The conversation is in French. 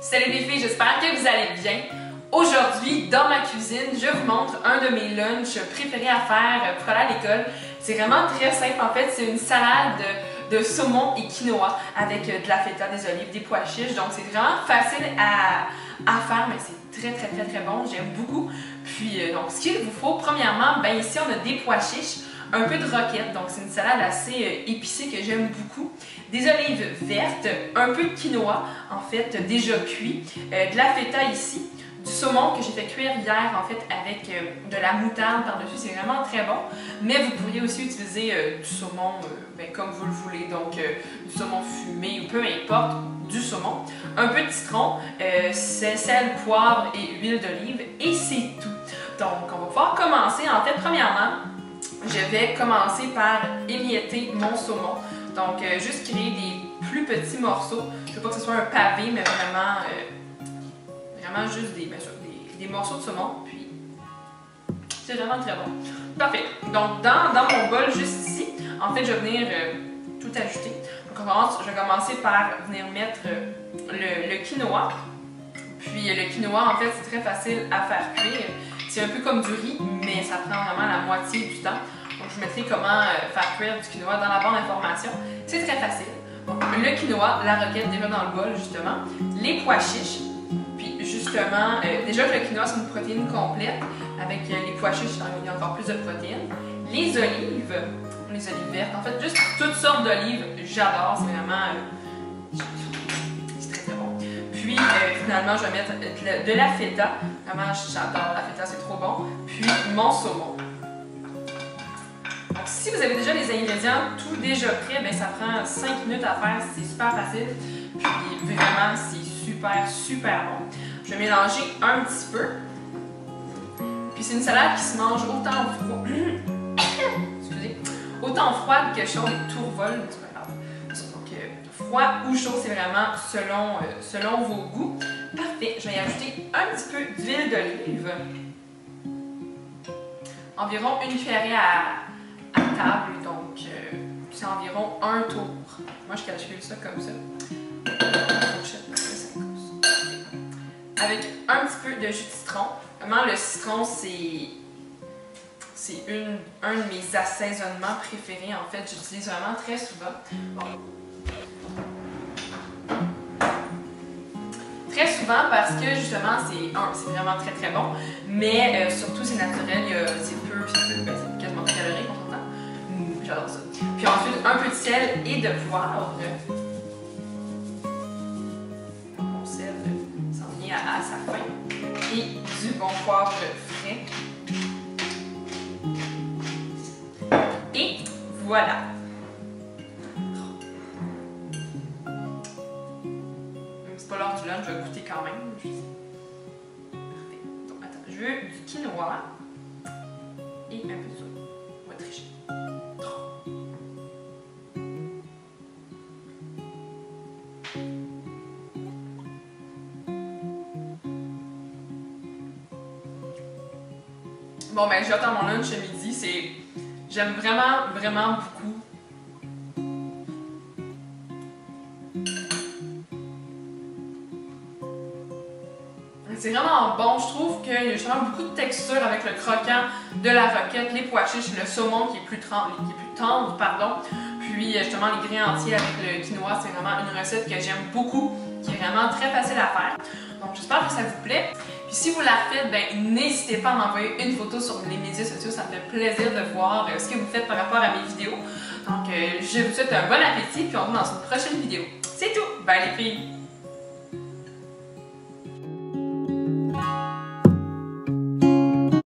Salut les filles, j'espère que vous allez bien. Aujourd'hui, dans ma cuisine, je vous montre un de mes lunchs préférés à faire pour aller à l'école. C'est vraiment très simple en fait, c'est une salade de saumon et quinoa avec de la feta, des olives, des pois chiches. Donc c'est vraiment facile à faire, mais c'est très bon, j'aime beaucoup. Puis donc ce qu'il vous faut, premièrement, ben ici on a des pois chiches, un peu de roquette, donc c'est une salade assez épicée que j'aime beaucoup, des olives vertes, un peu de quinoa, en fait, déjà cuit, de la feta ici, du saumon que j'ai fait cuire hier, en fait, avec de la moutarde par-dessus, c'est vraiment très bon, mais vous pourriez aussi utiliser du saumon ben, comme vous le voulez, donc du saumon fumé ou peu importe, du saumon, un peu de citron, sel, poivre et huile d'olive, et c'est tout. Donc, on va pouvoir commencer, en fait, premièrement, je vais commencer par émietter mon saumon. Donc, juste créer des plus petits morceaux. Je ne veux pas que ce soit un pavé, mais vraiment juste des morceaux de saumon. Puis, c'est vraiment très bon. Parfait. Donc, dans mon bol, juste ici, en fait, je vais venir tout ajouter. Donc, je vais commencer par venir mettre le quinoa. Puis, le quinoa, en fait, c'est très facile à faire cuire. C'est un peu comme du riz, mais ça prend vraiment la moitié du temps. Donc, je vous mettrai comment faire cuire du quinoa dans la barre d'informations. C'est très facile. Donc, le quinoa, la roquette déjà dans le bol, justement. Les pois chiches. Puis, justement, déjà que le quinoa, c'est une protéine complète. Avec les pois chiches, il y a encore plus de protéines. Les olives vertes. En fait, juste toutes sortes d'olives. J'adore. C'est vraiment... c'est très bon. Puis, finalement, je vais mettre de la feta. Vraiment, j'adore la feta, c'est trop bon. Puis, mon saumon. Donc, si vous avez déjà les ingrédients tout déjà prêts, ben, ça prend 5 minutes à faire. C'est super facile. Puis, vraiment, c'est super bon. Je vais mélanger un petit peu. Puis, c'est une salade qui se mange autant froid. Excusez. Autant froide que chaud et tout revole, mais c'est pas grave. Donc, froid ou chaud, c'est vraiment selon vos goûts. Parfait. Je vais y ajouter un petit peu d'huile d'olive. Environ une cuillerée à table, donc c'est environ un tour. Moi, je calcule ça comme ça. Avec un petit peu de jus de citron. Vraiment, le citron, c'est un de mes assaisonnements préférés. En fait, j'utilise vraiment très souvent. Bon. Très souvent parce que justement, c'est vraiment très bon, mais surtout c'est naturel, c'est peu, c'est quasiment pas calorique, on s'entend. J'adore ça. Puis ensuite, un peu de sel et de poivre. Mon sel s'en vient à sa fin. Et du bon poivre frais. Et voilà. C'est pas l'heure du lunch, je vais goûter quand même. Parfait. Donc, attends, je veux du quinoa et un peu de ça. On va tricher. Bon, ben, j'attends mon lunch à midi. J'aime vraiment beaucoup. C'est vraiment bon, je trouve qu'il y a justement beaucoup de texture avec le croquant de la roquette, les pois chiches, le saumon qui est plus tendre, pardon. Puis justement les grains entiers avec le quinoa, c'est vraiment une recette que j'aime beaucoup, qui est vraiment très facile à faire. Donc j'espère que ça vous plaît. Puis si vous la faites, ben n'hésitez pas à m'envoyer une photo sur les médias sociaux, ça me fait plaisir de voir ce que vous faites par rapport à mes vidéos. Donc je vous souhaite un bon appétit, puis on se retrouve dans une prochaine vidéo. C'est tout! Bye les filles!